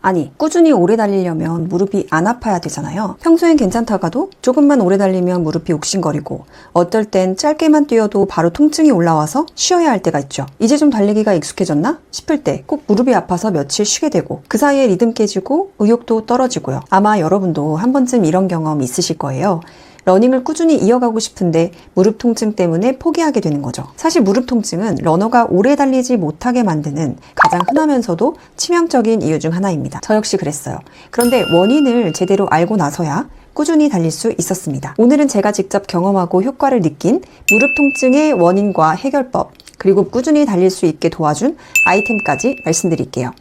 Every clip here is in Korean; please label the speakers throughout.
Speaker 1: 아니, 꾸준히 오래 달리려면 무릎이 안 아파야 되잖아요. 평소엔 괜찮다가도 조금만 오래 달리면 무릎이 욱신거리고 어떨 땐 짧게만 뛰어도 바로 통증이 올라와서 쉬어야 할 때가 있죠. 이제 좀 달리기가 익숙해졌나 싶을 때 꼭 무릎이 아파서 며칠 쉬게 되고 그 사이에 리듬 깨지고 의욕도 떨어지고요. 아마 여러분도 한 번쯤 이런 경험 있으실 거예요. 러닝을 꾸준히 이어가고 싶은데 무릎 통증 때문에 포기하게 되는 거죠. 사실 무릎 통증은 러너가 오래 달리지 못하게 만드는 가장 흔하면서도 치명적인 이유 중 하나입니다. 저 역시 그랬어요. 그런데 원인을 제대로 알고 나서야 꾸준히 달릴 수 있었습니다. 오늘은 제가 직접 경험하고 효과를 느낀 무릎 통증의 원인과 해결법, 그리고 꾸준히 달릴 수 있게 도와준 아이템까지 말씀드릴게요.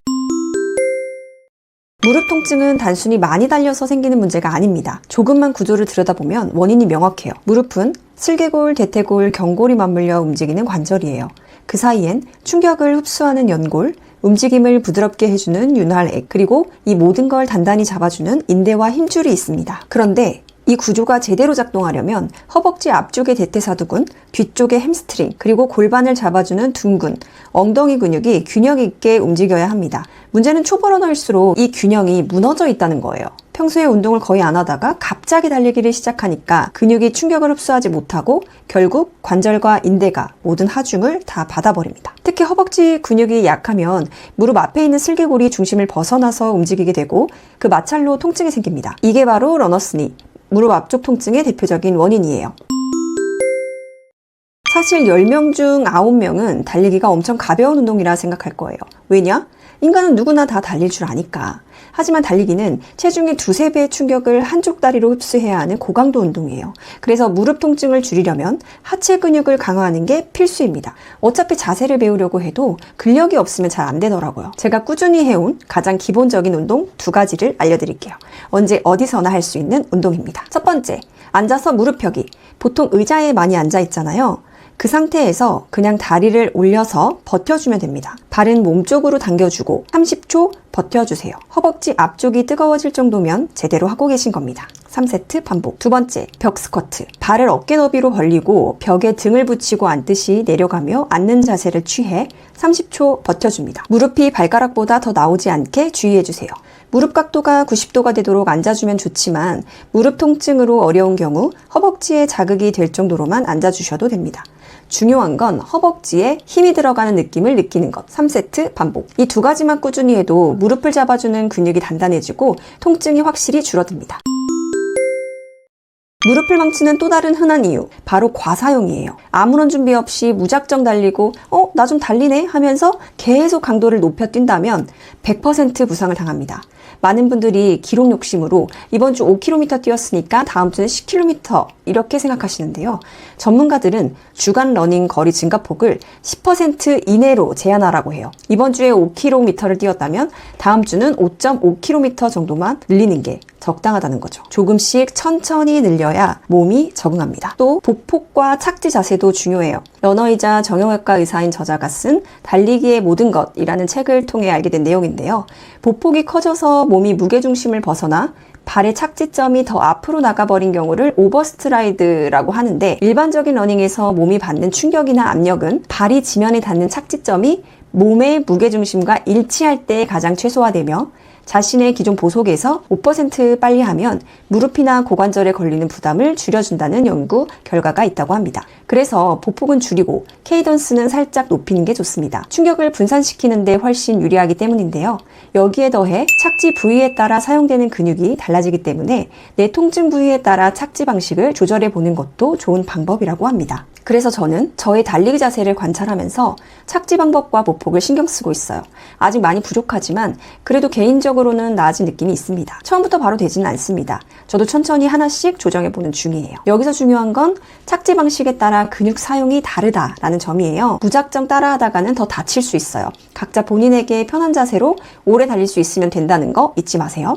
Speaker 1: 무릎 통증은 단순히 많이 달려서 생기는 문제가 아닙니다. 조금만 구조를 들여다보면 원인이 명확해요. 무릎은 슬개골, 대퇴골, 경골이 맞물려 움직이는 관절이에요. 그 사이엔 충격을 흡수하는 연골, 움직임을 부드럽게 해주는 윤활액, 그리고 이 모든 걸 단단히 잡아주는 인대와 힘줄이 있습니다. 그런데 이 구조가 제대로 작동하려면 허벅지 앞쪽의 대퇴사두근, 뒤쪽의 햄스트링, 그리고 골반을 잡아주는 둔근, 엉덩이 근육이 균형 있게 움직여야 합니다. 문제는 초보 러너일수록 이 균형이 무너져 있다는 거예요. 평소에 운동을 거의 안 하다가 갑자기 달리기를 시작하니까 근육이 충격을 흡수하지 못하고 결국 관절과 인대가 모든 하중을 다 받아버립니다. 특히 허벅지 근육이 약하면 무릎 앞에 있는 슬개골이 중심을 벗어나서 움직이게 되고 그 마찰로 통증이 생깁니다. 이게 바로 러너스니, 무릎 앞쪽 통증의 대표적인 원인이에요. 사실 10명 중 9명은 달리기가 엄청 가벼운 운동이라 생각할 거예요. 왜냐? 인간은 누구나 다 달릴 줄 아니까. 하지만 달리기는 체중의 2~3배의 충격을 한쪽 다리로 흡수해야 하는 고강도 운동이에요. 그래서 무릎 통증을 줄이려면 하체 근육을 강화하는 게 필수입니다. 어차피 자세를 배우려고 해도 근력이 없으면 잘 안 되더라고요. 제가 꾸준히 해온 가장 기본적인 운동 2가지를 알려드릴게요. 언제 어디서나 할 수 있는 운동입니다. 첫 번째, 앉아서 무릎 펴기. 보통 의자에 많이 앉아 있잖아요. 그 상태에서 그냥 다리를 올려서 버텨주면 됩니다. 발은 몸쪽으로 당겨주고 30초 버텨주세요. 허벅지 앞쪽이 뜨거워질 정도면 제대로 하고 계신 겁니다. 3세트 반복. 두 번째, 벽 스쿼트. 발을 어깨 너비로 벌리고 벽에 등을 붙이고 앉듯이 내려가며 앉는 자세를 취해 30초 버텨줍니다. 무릎이 발가락보다 더 나오지 않게 주의해주세요. 무릎 각도가 90도가 되도록 앉아주면 좋지만 무릎 통증으로 어려운 경우 허벅지에 자극이 될 정도로만 앉아주셔도 됩니다. 중요한 건 허벅지에 힘이 들어가는 느낌을 느끼는 것. 3세트 반복. 이 2가지만 꾸준히 해도 무릎을 잡아주는 근육이 단단해지고 통증이 확실히 줄어듭니다. 무릎을 망치는 또 다른 흔한 이유, 바로 과사용이에요. 아무런 준비 없이 무작정 달리고 나 좀 달리네 하면서 계속 강도를 높여 뛴다면 100% 부상을 당합니다. 많은 분들이 기록 욕심으로 이번 주 5km 뛰었으니까 다음 주는 10km 이렇게 생각하시는데요. 전문가들은 주간 러닝 거리 증가폭을 10% 이내로 제한하라고 해요. 이번 주에 5km를 뛰었다면 다음 주는 5.5km 정도만 늘리는 게 적당하다는 거죠. 조금씩 천천히 늘려야 몸이 적응합니다. 또 보폭과 착지 자세도 중요해요. 러너이자 정형외과 의사인 저자가 쓴 달리기의 모든 것이라는 책을 통해 알게 된 내용인데요. 보폭이 커져서 몸이 무게중심을 벗어나 발의 착지점이 더 앞으로 나가버린 경우를 오버스트라이드라고 하는데, 일반적인 러닝에서 몸이 받는 충격이나 압력은 발이 지면에 닿는 착지점이 몸의 무게중심과 일치할 때 가장 최소화되며 자신의 기존 보속에서 5% 빨리 하면 무릎이나 고관절에 걸리는 부담을 줄여준다는 연구 결과가 있다고 합니다. 그래서 보폭은 줄이고 케이던스는 살짝 높이는 게 좋습니다. 충격을 분산시키는 데 훨씬 유리하기 때문인데요. 여기에 더해 착지 부위에 따라 사용되는 근육이 달라지기 때문에 내 통증 부위에 따라 착지 방식을 조절해 보는 것도 좋은 방법이라고 합니다. 그래서 저는 저의 달리기 자세를 관찰하면서 착지 방법과 보폭을 신경 쓰고 있어요. 아직 많이 부족하지만 그래도 개인적으로는 나아진 느낌이 있습니다. 처음부터 바로 되지는 않습니다. 저도 천천히 하나씩 조정해보는 중이에요. 여기서 중요한 건 착지 방식에 따라 근육 사용이 다르다라는 점이에요. 무작정 따라하다가는 더 다칠 수 있어요. 각자 본인에게 편한 자세로 오래 달릴 수 있으면 된다는 거 잊지 마세요.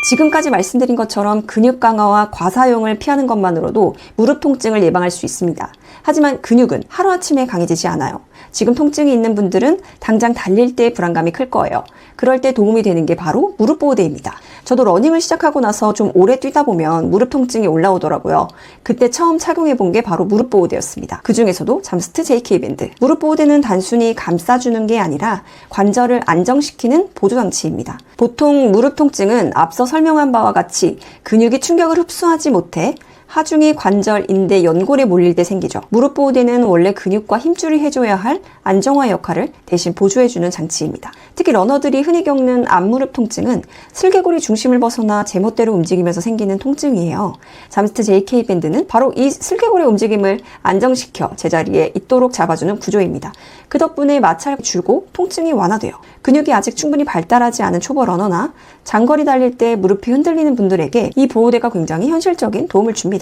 Speaker 1: 지금까지 말씀드린 것처럼 근육 강화와 과사용을 피하는 것만으로도 무릎 통증을 예방할 수 있습니다. 하지만 근육은 하루아침에 강해지지 않아요. 지금 통증이 있는 분들은 당장 달릴 때 불안감이 클 거예요. 그럴 때 도움이 되는 게 바로 무릎 보호대입니다. 저도 러닝을 시작하고 나서 좀 오래 뛰다 보면 무릎 통증이 올라오더라고요. 그때 처음 착용해 본 게 바로 무릎 보호대였습니다. 그 중에서도 잠스트 JK 밴드. 무릎 보호대는 단순히 감싸주는 게 아니라 관절을 안정시키는 보조 장치입니다. 보통 무릎 통증은 앞서 설명한 바와 같이 근육이 충격을 흡수하지 못해 하중이 관절, 인대, 연골에 몰릴 때 생기죠. 무릎 보호대는 원래 근육과 힘줄이 해줘야 할 안정화 역할을 대신 보조해주는 장치입니다. 특히 러너들이 흔히 겪는 앞무릎 통증은 슬개골이 중심을 벗어나 제멋대로 움직이면서 생기는 통증이에요. 잠스트 JK 밴드는 바로 이 슬개골의 움직임을 안정시켜 제자리에 있도록 잡아주는 구조입니다. 그 덕분에 마찰이 줄고 통증이 완화돼요. 근육이 아직 충분히 발달하지 않은 초보 러너나 장거리 달릴 때 무릎이 흔들리는 분들에게 이 보호대가 굉장히 현실적인 도움을 줍니다.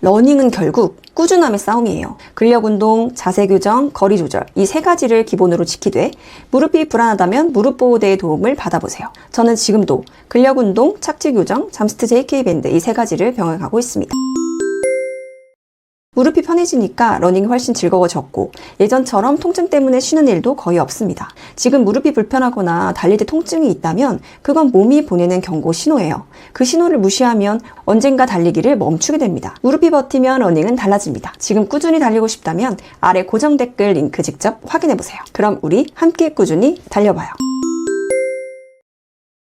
Speaker 1: 러닝은 결국 꾸준함의 싸움이에요. 근력 운동, 자세 교정, 거리 조절 이 세 가지를 기본으로 지키되 무릎이 불안하다면 무릎 보호대의 도움을 받아보세요. 저는 지금도 근력 운동, 착지 교정, 잠스트 JK 밴드 이 세 가지를 병행하고 있습니다. 무릎이 편해지니까 러닝이 훨씬 즐거워졌고 예전처럼 통증 때문에 쉬는 일도 거의 없습니다. 지금 무릎이 불편하거나 달릴 때 통증이 있다면 그건 몸이 보내는 경고 신호예요. 그 신호를 무시하면 언젠가 달리기를 멈추게 됩니다. 무릎이 버티면 러닝은 달라집니다. 지금 꾸준히 달리고 싶다면 아래 고정 댓글 링크 직접 확인해보세요. 그럼 우리 함께 꾸준히 달려봐요.